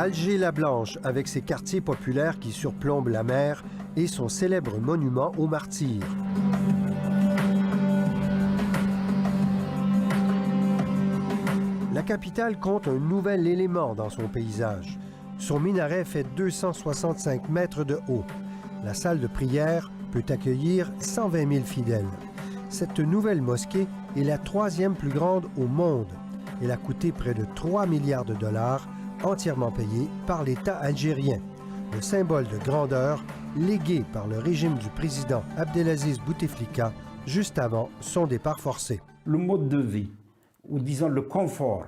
Alger-la-Blanche, avec ses quartiers populaires qui surplombent la mer et son célèbre monument aux martyrs. La capitale compte un nouvel élément dans son paysage. Son minaret fait 265 mètres de haut. La salle de prière peut accueillir 120 000 fidèles. Cette nouvelle mosquée est la troisième plus grande au monde. Elle a coûté près de 3 milliards de dollars, entièrement payée par l'État algérien. Le symbole de grandeur légué par le régime du président Abdelaziz Bouteflika juste avant son départ forcé. Le mode de vie, ou disons le confort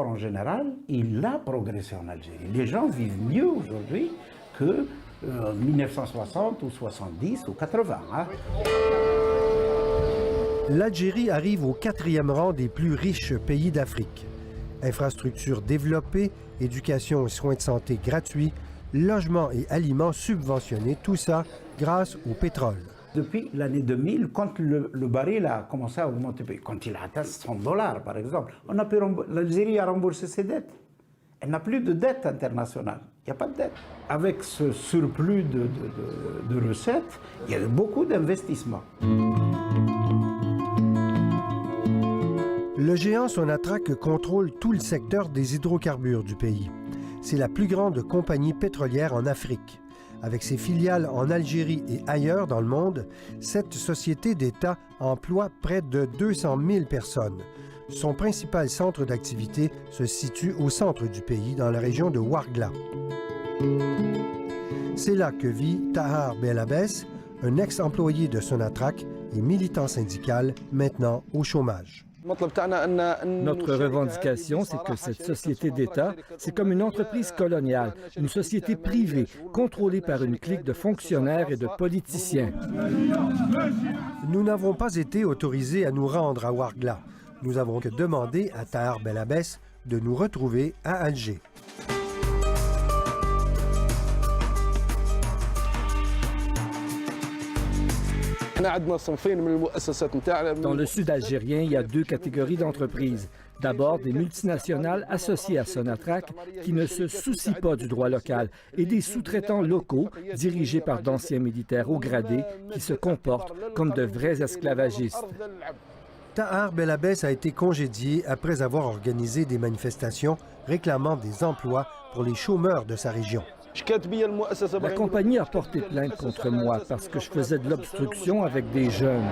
en général, il a progressé en Algérie. Les gens vivent mieux aujourd'hui que 1960 ou 70 ou 80. Hein. L'Algérie arrive au 4e rang des plus riches pays d'Afrique. Infrastructures développées, éducation et soins de santé gratuits, logements et aliments subventionnés, tout ça grâce au pétrole. Depuis l'année 2000, quand le baril a commencé à augmenter, quand il a atteint 100 $ par exemple, l'Algérie a remboursé ses dettes. Elle n'a plus de dette internationale. Il n'y a pas de dette. Avec ce surplus de recettes, il y a eu beaucoup d'investissements. Le géant Sonatrach contrôle tout le secteur des hydrocarbures du pays. C'est la plus grande compagnie pétrolière en Afrique. Avec ses filiales en Algérie et ailleurs dans le monde, cette société d'État emploie près de 200 000 personnes. Son principal centre d'activité se situe au centre du pays, dans la région de Ouargla. C'est là que vit Tahar Belabès, un ex-employé de Sonatrach et militant syndical, maintenant au chômage. Notre revendication, c'est que cette société d'État, c'est comme une entreprise coloniale, une société privée, contrôlée par une clique de fonctionnaires et de politiciens. Nous n'avons pas été autorisés à nous rendre à Ouargla. Nous avons que demandé à Tahar Belabès de nous retrouver à Alger. Dans le sud algérien, il y a deux catégories d'entreprises. D'abord, des multinationales associées à Sonatrach qui ne se soucient pas du droit local et des sous-traitants locaux dirigés par d'anciens militaires haut gradés qui se comportent comme de vrais esclavagistes. Tahar Belabès a été congédié après avoir organisé des manifestations réclamant des emplois pour les chômeurs de sa région. La compagnie a porté plainte contre moi parce que je faisais de l'obstruction avec des jeunes.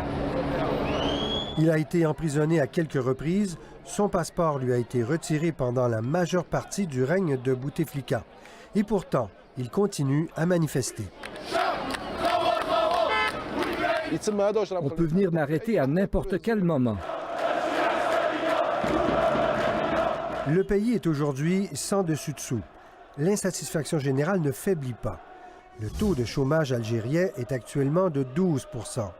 Il a été emprisonné à quelques reprises. Son passeport lui a été retiré pendant la majeure partie du règne de Bouteflika. Et pourtant, il continue à manifester. On peut venir m'arrêter à n'importe quel moment. Le pays est aujourd'hui sans dessus-dessous. L'insatisfaction générale ne faiblit pas. Le taux de chômage algérien est actuellement de 12 %.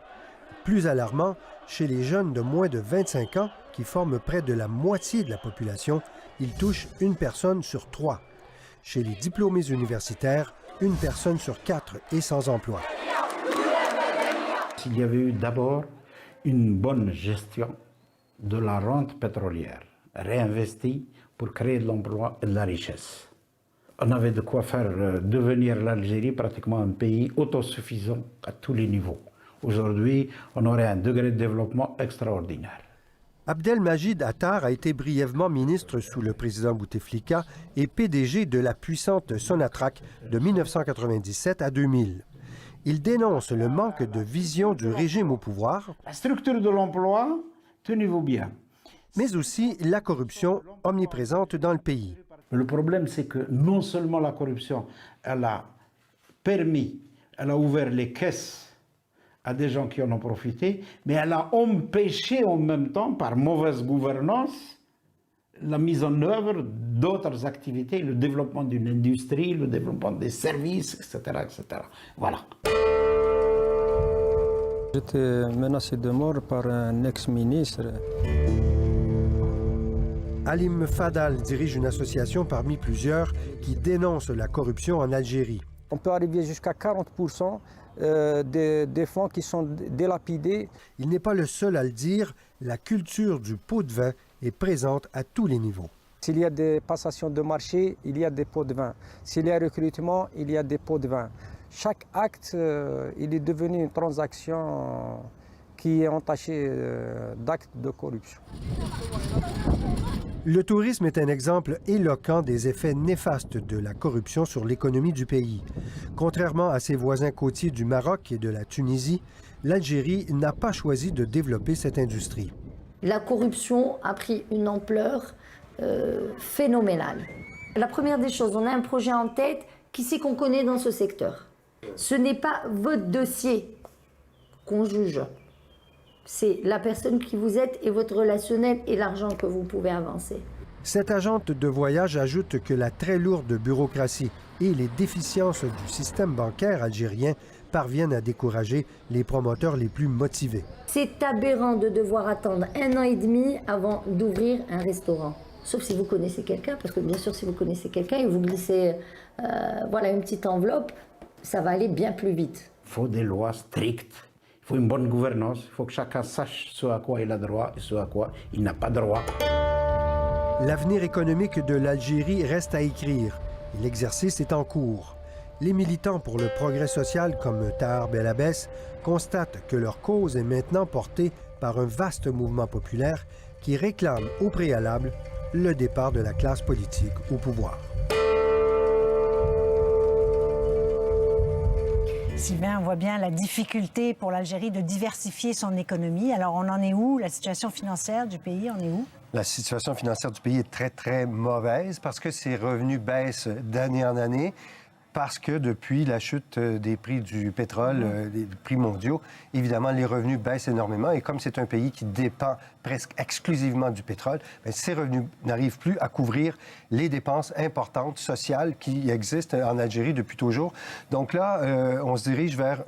Plus alarmant, chez les jeunes de moins de 25 ans, qui forment près de la moitié de la population, il touche une personne sur 3. Chez les diplômés universitaires, une personne sur 4 est sans emploi. S'il y avait eu d'abord une bonne gestion de la rente pétrolière, réinvestie pour créer de l'emploi et de la richesse, on avait de quoi faire devenir l'Algérie pratiquement un pays autosuffisant à tous les niveaux. Aujourd'hui, on aurait un degré de développement extraordinaire. Abdelmajid Attar a été brièvement ministre sous le président Bouteflika et PDG de la puissante Sonatrach de 1997 à 2000. Il dénonce le manque de vision du régime au pouvoir, La structure de l'emploi, tenez-vous bien. mais aussi la corruption omniprésente dans le pays. Le problème, c'est que non seulement la corruption, elle a ouvert les caisses à des gens qui en ont profité, mais elle a empêché en même temps, par mauvaise gouvernance, la mise en œuvre d'autres activités, le développement d'une industrie, le développement des services, etc., etc. Voilà. J'étais menacé de mort par un ex-ministre. Halim Fadal dirige une association parmi plusieurs qui dénonce la corruption en Algérie. On peut arriver jusqu'à 40% des fonds qui sont délapidés. Il n'est pas le seul à le dire, la culture du pot de vin est présente à tous les niveaux. S'il y a des passations de marché, il y a des pots de vin. S'il y a recrutement, il y a des pots de vin. Chaque acte, il est devenu une transaction qui est entachée d'actes de corruption. Le tourisme est un exemple éloquent des effets néfastes de la corruption sur l'économie du pays. Contrairement à ses voisins côtiers du Maroc et de la Tunisie, l'Algérie n'a pas choisi de développer cette industrie. La corruption a pris une ampleur phénoménale. La première des choses, on a un projet en tête, qui c'est qu'on connaît dans ce secteur? Ce n'est pas votre dossier qu'on juge. C'est la personne qui vous êtes et votre relationnel et l'argent que vous pouvez avancer. Cette agente de voyage ajoute que la très lourde bureaucratie et les déficiences du système bancaire algérien parviennent à décourager les promoteurs les plus motivés. C'est aberrant de devoir attendre 1 an et demi avant d'ouvrir un restaurant. Sauf si vous connaissez quelqu'un, parce que bien sûr, si vous connaissez quelqu'un et vous glissez voilà, une petite enveloppe, ça va aller bien plus vite. Il faut des lois strictes. Il faut une bonne gouvernance, il faut que chacun sache ce à quoi il a droit et ce à quoi il n'a pas droit. L'avenir économique de l'Algérie reste à écrire et l'exercice est en cours. Les militants pour le progrès social comme Tahar Belabès constatent que leur cause est maintenant portée par un vaste mouvement populaire qui réclame au préalable le départ de la classe politique au pouvoir. Sylvain, on voit bien la difficulté pour l'Algérie de diversifier son économie. Alors, on en est où? La situation financière du pays, on est où? La situation financière du pays est très, très mauvaise parce que ses revenus baissent d'année en année, parce que depuis la chute des prix du pétrole, des prix mondiaux, évidemment, les revenus baissent énormément. Et comme c'est un pays qui dépend presque exclusivement du pétrole, bien, ces revenus n'arrivent plus à couvrir les dépenses importantes sociales qui existent en Algérie depuis toujours. Donc là, on se dirige vers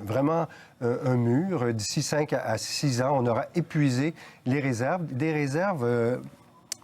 vraiment un mur. D'ici 5 à 6 ans, on aura épuisé les réserves, des réserves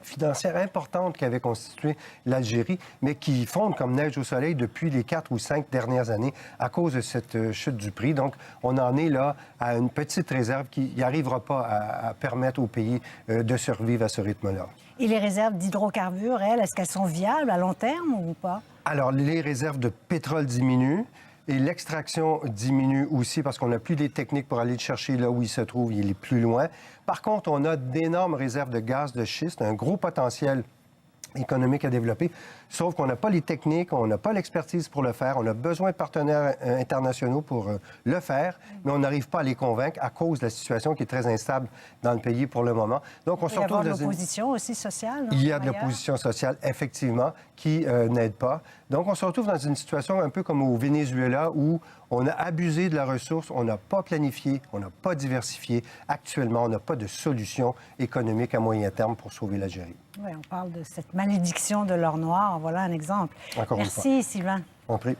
financières importantes qui avaient constitué l'Algérie, mais qui fondent comme neige au soleil depuis les 4 ou 5 dernières années à cause de cette chute du prix. Donc, on en est là à une petite réserve qui n'arrivera pas à permettre au pays de survivre à ce rythme-là. Et les réserves d'hydrocarbures, elles, est-ce qu'elles sont viables à long terme ou pas? Alors, les réserves de pétrole diminuent. Et l'extraction diminue aussi parce qu'on n'a plus les techniques pour aller le chercher là où il se trouve, il est plus loin. Par contre, on a d'énormes réserves de gaz de schiste, un gros potentiel économique à développer, sauf qu'on n'a pas les techniques, on n'a pas l'expertise pour le faire, on a besoin de partenaires internationaux pour le faire, mais on n'arrive pas à les convaincre à cause de la situation qui est très instable dans le pays pour le moment. Donc, on se retrouve dans l'opposition aussi sociale, non? Il y a de l'opposition sociale, effectivement, qui n'aide pas. Donc, on se retrouve dans une situation un peu comme au Venezuela où on a abusé de la ressource, on n'a pas planifié, on n'a pas diversifié. Actuellement, on n'a pas de solution économique à moyen terme pour sauver l'Algérie. Oui, on parle de cette malédiction de l'or noir. Voilà un exemple. Encore Merci, Sylvain. On prie.